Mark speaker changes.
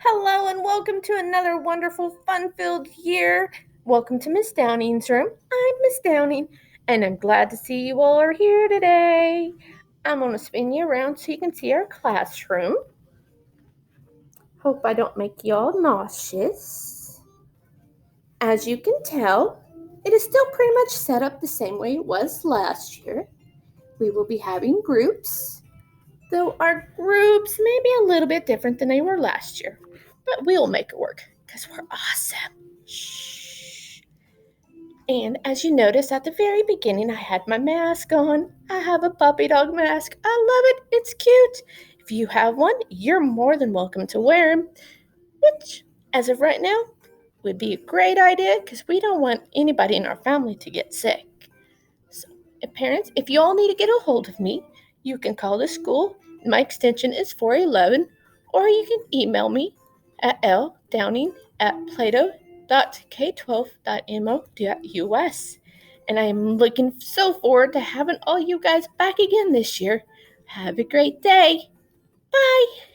Speaker 1: Hello and welcome to another wonderful, fun-filled year. Welcome to Miss Downing's room. I'm Miss Downing, and I'm glad to see you all are here today. I'm going to spin you around so you can see our classroom. Hope I don't make y'all nauseous. As you can tell, it is still pretty much set up the same way it was last year. We will be having groups, though our groups may be a little bit different than they were last year. But we'll make it work because we're awesome. Shh. And as you notice at the very beginning, I had my mask on. I have a puppy dog mask. I love it. It's cute. If you have one, you're more than welcome to wear them, which, as of right now, would be a great idea because we don't want anybody in our family to get sick. So, parents, if you all need to get a hold of me, you can call the school. My extension is 411, or you can email me at ldowning@plato.k12.mo.us. And I am looking so forward to having all you guys back again this year. Have a great day. Bye.